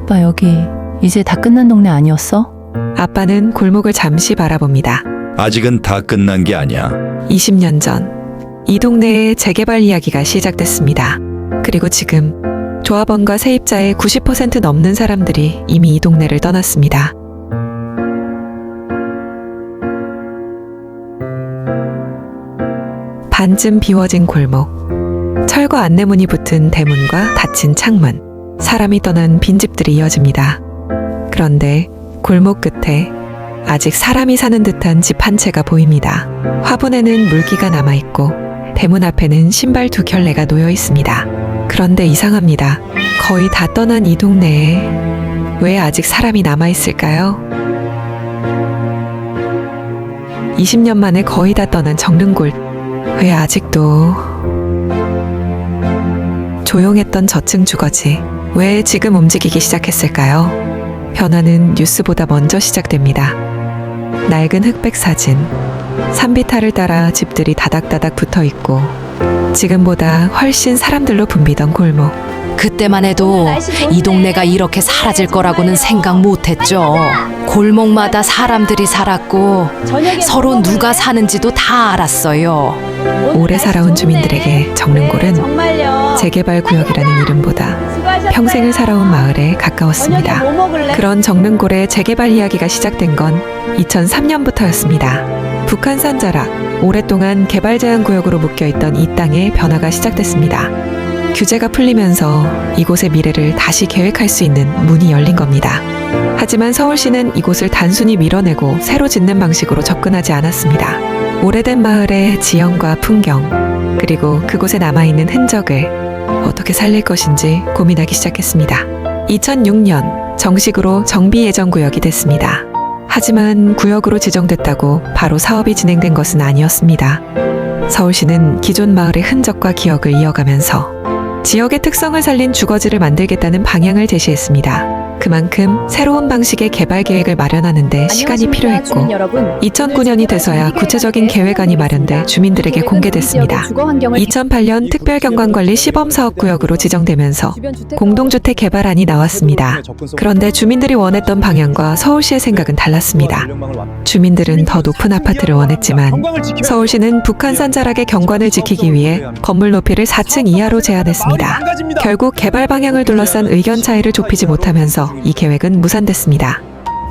아빠 여기 이제 다 끝난 동네 아니었어? 아빠는 골목을 잠시 바라봅니다. 아직은 다 끝난 게 아니야. 20년 전, 이 동네의 재개발 이야기가 시작됐습니다. 그리고 지금 조합원과 세입자의 90% 넘는 사람들이 이미 이 동네를 떠났습니다. 반쯤 비워진 골목, 철거 안내문이 붙은 대문과 닫힌 창문, 사람이 떠난 빈집들이 이어집니다. 그런데 골목 끝에 아직 사람이 사는 듯한 집 한 채가 보입니다. 화분에는 물기가 남아있고 대문 앞에는 신발 2켤레가 놓여 있습니다. 그런데 이상합니다. 거의 다 떠난 이 동네에 왜 아직 사람이 남아있을까요? 20년 만에 거의 다 떠난 정릉골, 왜 아직도 조용했던 저층 주거지, 왜 지금 움직이기 시작했을까요? 변화는 뉴스보다 먼저 시작됩니다. 낡은 흑백 사진, 산비탈을 따라 집들이 다닥다닥 붙어있고 지금보다 훨씬 사람들로 붐비던 골목. 그때만 해도 이 동네가 이렇게 사라질 거라고는 생각 못했죠. 골목마다 사람들이 살았고 서로 누가 사는지도 다 알았어요. 오래 살아온 주민들에게 정릉골은 재개발 구역이라는 이름보다 평생을 살아온 마을에 가까웠습니다. 그런 정릉골의 재개발 이야기가 시작된 건 2003년부터였습니다. 북한산 자락, 오랫동안 개발 제한 구역으로 묶여있던 이 땅에 변화가 시작됐습니다. 규제가 풀리면서 이곳의 미래를 다시 계획할 수 있는 문이 열린 겁니다. 하지만 서울시는 이곳을 단순히 밀어내고 새로 짓는 방식으로 접근하지 않았습니다. 오래된 마을의 지형과 풍경, 그리고 그곳에 남아있는 흔적을 어떻게 살릴 것인지 고민하기 시작했습니다. 2006년 정식으로 정비예정구역이 됐습니다. 하지만 구역으로 지정됐다고 바로 사업이 진행된 것은 아니었습니다. 서울시는 기존 마을의 흔적과 기억을 이어가면서 지역의 특성을 살린 주거지를 만들겠다는 방향을 제시했습니다. 그만큼 새로운 방식의 개발 계획을 마련하는데 시간이 필요했고 2009년이 돼서야 구체적인 계획안이 마련돼 주민들에게 공개됐습니다. 2008년 특별경관관리 시범사업구역으로 지정되면서 공동주택 개발안이 나왔습니다. 그런데 주민들이 원했던 방향과 서울시의 생각은 달랐습니다. 주민들은 더 높은 아파트를 원했지만 서울시는 북한산 자락의 경관을 지키기 위해 건물 높이를 4층 이하로 제한했습니다. 결국 개발 방향을 둘러싼 의견 차이를 좁히지 못하면서 이 계획은 무산됐습니다.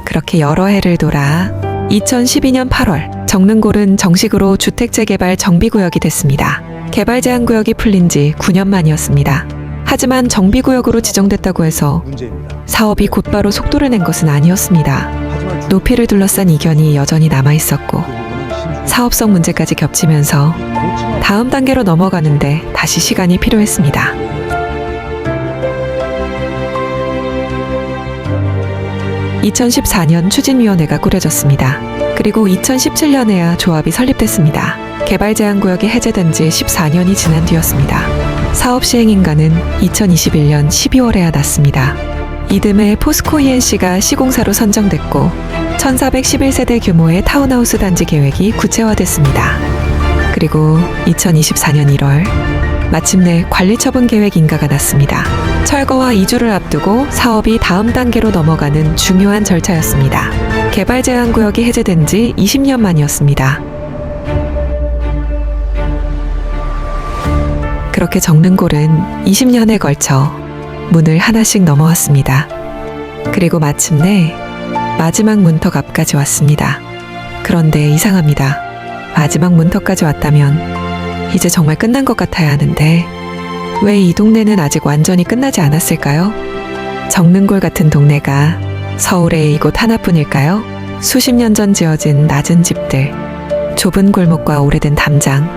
그렇게 여러 해를 돌아 2012년 8월 정릉골은 정식으로 주택재개발 정비구역이 됐습니다. 개발 제한 구역이 풀린 지 9년 만이었습니다. 하지만 정비구역으로 지정됐다고 해서 사업이 곧바로 속도를 낸 것은 아니었습니다. 높이를 둘러싼 이견이 여전히 남아있었고 사업성 문제까지 겹치면서 다음 단계로 넘어가는데 다시 시간이 필요했습니다. 2014년 추진위원회가 꾸려졌습니다. 그리고 2017년에야 조합이 설립됐습니다. 개발 제한 구역이 해제된 지 14년이 지난 뒤였습니다. 사업 시행 인가는 2021년 12월에야 났습니다. 이듬해 포스코 ENC가 시공사로 선정됐고 1411세대 규모의 타운하우스 단지 계획이 구체화됐습니다. 그리고 2024년 1월 마침내 관리처분 계획 인가가 났습니다. 철거와 이주를 앞두고 사업이 다음 단계로 넘어가는 중요한 절차였습니다. 개발 제한 구역이 해제된 지 20년 만이었습니다. 그렇게 정릉골은 20년에 걸쳐 문을 하나씩 넘어왔습니다. 그리고 마침내 마지막 문턱 앞까지 왔습니다. 그런데 이상합니다. 마지막 문턱까지 왔다면 이제 정말 끝난 것 같아야 하는데 왜 이 동네는 아직 완전히 끝나지 않았을까요? 정릉골 같은 동네가 서울의 이곳 하나뿐일까요? 수십 년 전 지어진 낮은 집들, 좁은 골목과 오래된 담장,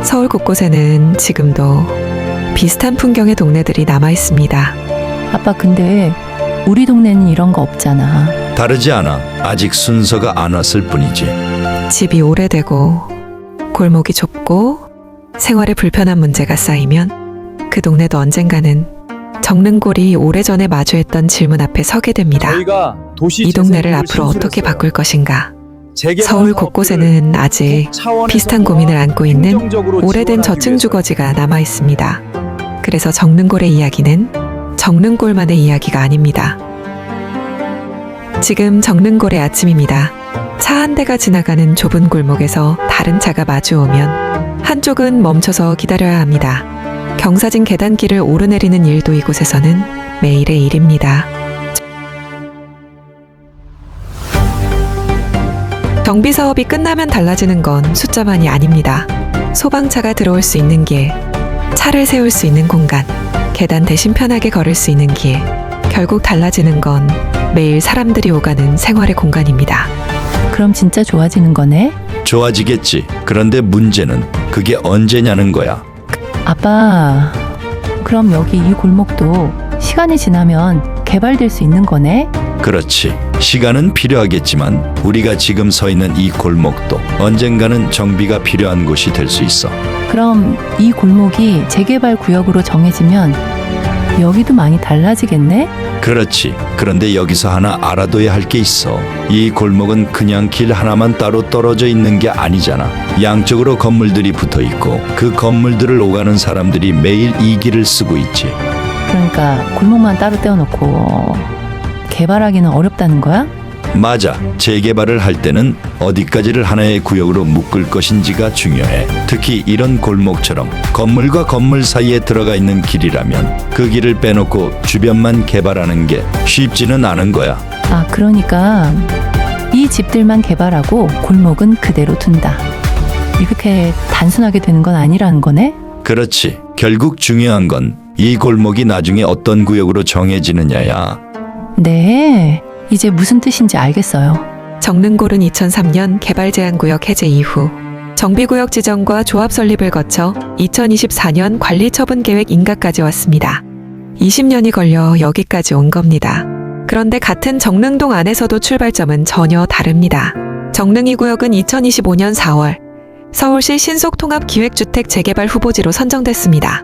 서울 곳곳에는 지금도 비슷한 풍경의 동네들이 남아있습니다. 아빠 근데 우리 동네는 이런 거 없잖아. 다르지 않아. 아직 순서가 안 왔을 뿐이지. 집이 오래되고 골목이 좁고 생활에 불편한 문제가 쌓이면 그 동네도 언젠가는 정릉골이 오래전에 마주했던 질문 앞에 서게 됩니다. 이 동네를 앞으로 어떻게 바꿀 것인가? 서울 곳곳에는 아직 비슷한 고민을 안고 있는 오래된 저층 주거지가 남아 있습니다. 그래서 정릉골의 이야기는 정릉골만의 이야기가 아닙니다. 지금 정릉골의 아침입니다. 차 한 대가 지나가는 좁은 골목에서 다른 차가 마주오면 한쪽은 멈춰서 기다려야 합니다. 경사진 계단길을 오르내리는 일도 이곳에서는 매일의 일입니다. 정비 사업이 끝나면 달라지는 건 숫자만이 아닙니다. 소방차가 들어올 수 있는 길, 차를 세울 수 있는 공간, 계단 대신 편하게 걸을 수 있는 길, 결국 달라지는 건 매일 사람들이 오가는 생활의 공간입니다. 그럼 진짜 좋아지는 거네? 좋아지겠지. 그런데 문제는 그게 언제냐는 거야. 아빠, 그럼 여기 이 골목도 시간이 지나면 개발될 수 있는 거네? 그렇지. 시간은 필요하겠지만 우리가 지금 서 있는 이 골목도 언젠가는 정비가 필요한 곳이 될 수 있어. 그럼 이 골목이 재개발 구역으로 정해지면 여기도 많이 달라지겠네? 그렇지. 그런데 여기서 하나 알아둬야 할 게 있어. 이 골목은 그냥 길 하나만 따로 떨어져 있는 게 아니잖아. 양쪽으로 건물들이 붙어 있고 그 건물들을 오가는 사람들이 매일 이 길을 쓰고 있지. 그러니까 골목만 따로 떼어놓고 개발하기는 어렵다는 거야? 맞아. 재개발을 할 때는 어디까지를 하나의 구역으로 묶을 것인지가 중요해. 특히 이런 골목처럼 건물과 건물 사이에 들어가 있는 길이라면 그 길을 빼놓고 주변만 개발하는 게 쉽지는 않은 거야. 아, 그러니까 이 집들만 개발하고 골목은 그대로 둔다. 이렇게 단순하게 되는 건 아니라는 거네? 그렇지. 결국 중요한 건 이 골목이 나중에 어떤 구역으로 정해지느냐야. 네, 이제 무슨 뜻인지 알겠어요. 정릉골은 2003년 개발제한구역 해제 이후 정비구역 지정과 조합 설립을 거쳐 2024년 관리처분계획 인가까지 왔습니다. 20년이 걸려 여기까지 온 겁니다. 그런데 같은 정릉동 안에서도 출발점은 전혀 다릅니다. 정릉 2구역은 2025년 4월 서울시 신속통합기획주택 재개발 후보지로 선정됐습니다.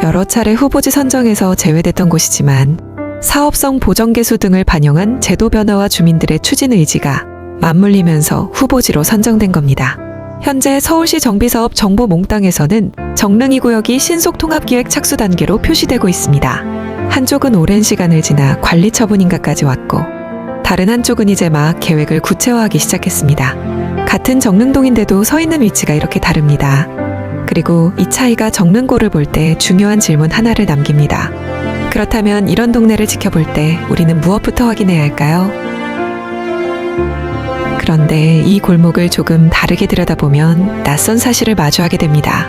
여러 차례 후보지 선정에서 제외됐던 곳이지만 사업성 보정개수 등을 반영한 제도 변화와 주민들의 추진 의지가 맞물리면서 후보지로 선정된 겁니다. 현재 서울시 정비사업 정보 몽땅에서는 정릉 2구역이 신속통합기획 착수 단계로 표시되고 있습니다. 한쪽은 오랜 시간을 지나 관리처분인가까지 왔고 다른 한쪽은 이제 막 계획을 구체화하기 시작했습니다. 같은 정릉동인데도 서 있는 위치가 이렇게 다릅니다. 그리고 이 차이가 정릉골을 볼 때 중요한 질문 하나를 남깁니다. 그렇다면 이런 동네를 지켜볼 때 우리는 무엇부터 확인해야 할까요? 그런데 이 골목을 조금 다르게 들여다보면 낯선 사실을 마주하게 됩니다.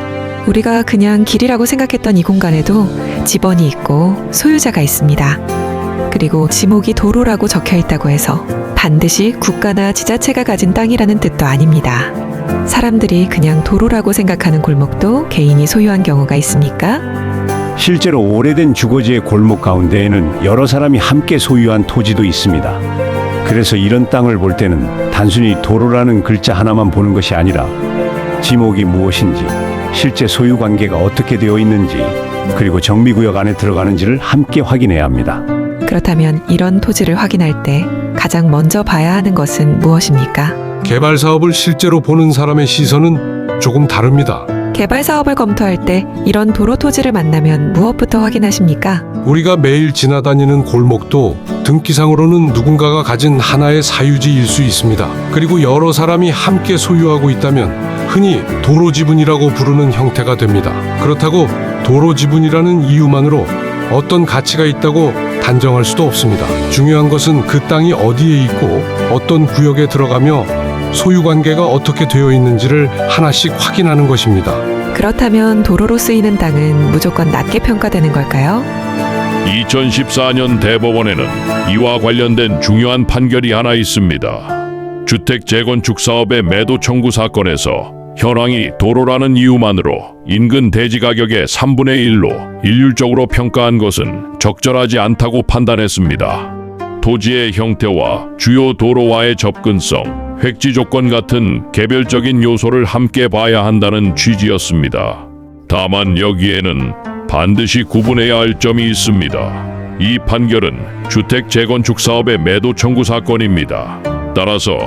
우리가 그냥 길이라고 생각했던 이 공간에도 집원이 있고 소유자가 있습니다. 그리고 지목이 도로라고 적혀 있다고 해서 반드시 국가나 지자체가 가진 땅이라는 뜻도 아닙니다. 사람들이 그냥 도로라고 생각하는 골목도 개인이 소유한 경우가 있습니까? 실제로 오래된 주거지의 골목 가운데에는 여러 사람이 함께 소유한 토지도 있습니다. 그래서 이런 땅을 볼 때는 단순히 도로라는 글자 하나만 보는 것이 아니라 지목이 무엇인지, 실제 소유 관계가 어떻게 되어 있는지, 그리고 정비구역 안에 들어가는지를 함께 확인해야 합니다. 그렇다면 이런 토지를 확인할 때 가장 먼저 봐야 하는 것은 무엇입니까? 개발 사업을 실제로 보는 사람의 시선은 조금 다릅니다. 개발 사업을 검토할 때 이런 도로 토지를 만나면 무엇부터 확인하십니까? 우리가 매일 지나다니는 골목도 등기상으로는 누군가가 가진 하나의 사유지일 수 있습니다. 그리고 여러 사람이 함께 소유하고 있다면 흔히 도로 지분이라고 부르는 형태가 됩니다. 그렇다고 도로 지분이라는 이유만으로 어떤 가치가 있다고 단정할 수도 없습니다. 중요한 것은 그 땅이 어디에 있고 어떤 구역에 들어가며 소유 관계가 어떻게 되어 있는지를 하나씩 확인하는 것입니다. 그렇다면 도로로 쓰이는 땅은 무조건 낮게 평가되는 걸까요? 2014년 대법원에는 이와 관련된 중요한 판결이 하나 있습니다. 주택 재건축 사업의 매도 청구 사건에서 현황이 도로라는 이유만으로 인근 대지 가격의 3분의 1로 일률적으로 평가한 것은 적절하지 않다고 판단했습니다. 토지의 형태와 주요 도로와의 접근성, 획지 조건 같은 개별적인 요소를 함께 봐야 한다는 취지였습니다. 다만 여기에는 반드시 구분해야 할 점이 있습니다. 이 판결은 주택 재건축 사업의 매도 청구 사건입니다. 따라서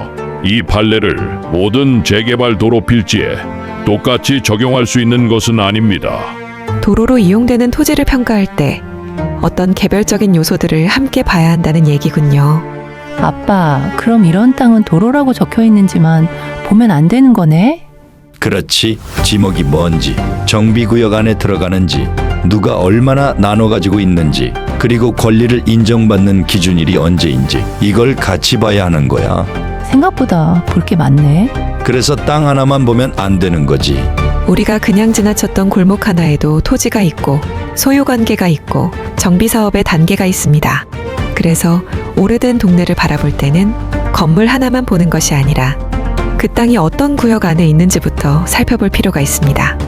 이 판례를 모든 재개발 도로 필지에 똑같이 적용할 수 있는 것은 아닙니다. 도로로 이용되는 토지를 평가할 때 어떤 개별적인 요소들을 함께 봐야 한다는 얘기군요. 아빠, 그럼 이런 땅은 도로라고 적혀 있는지만 보면 안 되는 거네? 그렇지. 지목이 뭔지, 정비구역 안에 들어가는지, 누가 얼마나 나눠 가지고 있는지, 그리고 권리를 인정받는 기준일이 언제인지 이걸 같이 봐야 하는 거야. 생각보다 볼 게 많네. 그래서 땅 하나만 보면 안 되는 거지. 우리가 그냥 지나쳤던 골목 하나에도 토지가 있고 소유 관계가 있고 정비 사업의 단계가 있습니다. 그래서 오래된 동네를 바라볼 때는 건물 하나만 보는 것이 아니라 그 땅이 어떤 구역 안에 있는지부터 살펴볼 필요가 있습니다.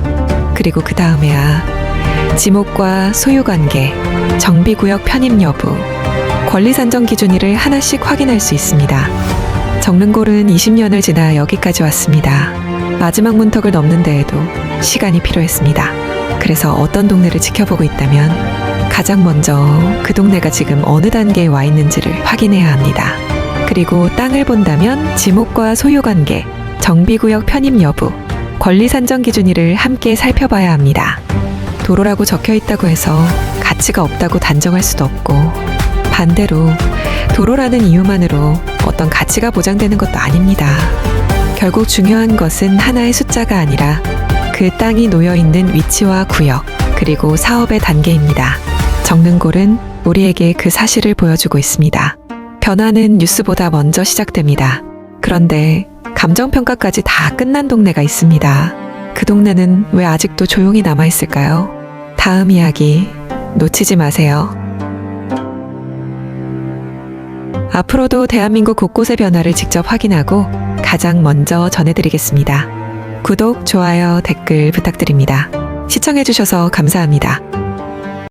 그리고 그 다음에야 지목과 소유 관계, 정비 구역 편입 여부, 권리 산정 기준일을 하나씩 확인할 수 있습니다. 정릉골은 20년을 지나 여기까지 왔습니다. 마지막 문턱을 넘는 데에도 시간이 필요했습니다. 그래서 어떤 동네를 지켜보고 있다면 가장 먼저 그 동네가 지금 어느 단계에 와 있는지를 확인해야 합니다. 그리고 땅을 본다면 지목과 소유관계, 정비구역 편입 여부, 권리 산정 기준일을 함께 살펴봐야 합니다. 도로라고 적혀 있다고 해서 가치가 없다고 단정할 수도 없고, 반대로 도로라는 이유만으로 어떤 가치가 보장되는 것도 아닙니다. 결국 중요한 것은 하나의 숫자가 아니라 그 땅이 놓여 있는 위치와 구역, 그리고 사업의 단계입니다. 정릉골은 우리에게 그 사실을 보여주고 있습니다. 변화는 뉴스보다 먼저 시작됩니다. 그런데 감정평가까지 다 끝난 동네가 있습니다. 그 동네는 왜 아직도 조용히 남아있을까요? 다음 이야기 놓치지 마세요. 앞으로도 대한민국 곳곳의 변화를 직접 확인하고 가장 먼저 전해드리겠습니다. 구독, 좋아요, 댓글 부탁드립니다. 시청해주셔서 감사합니다.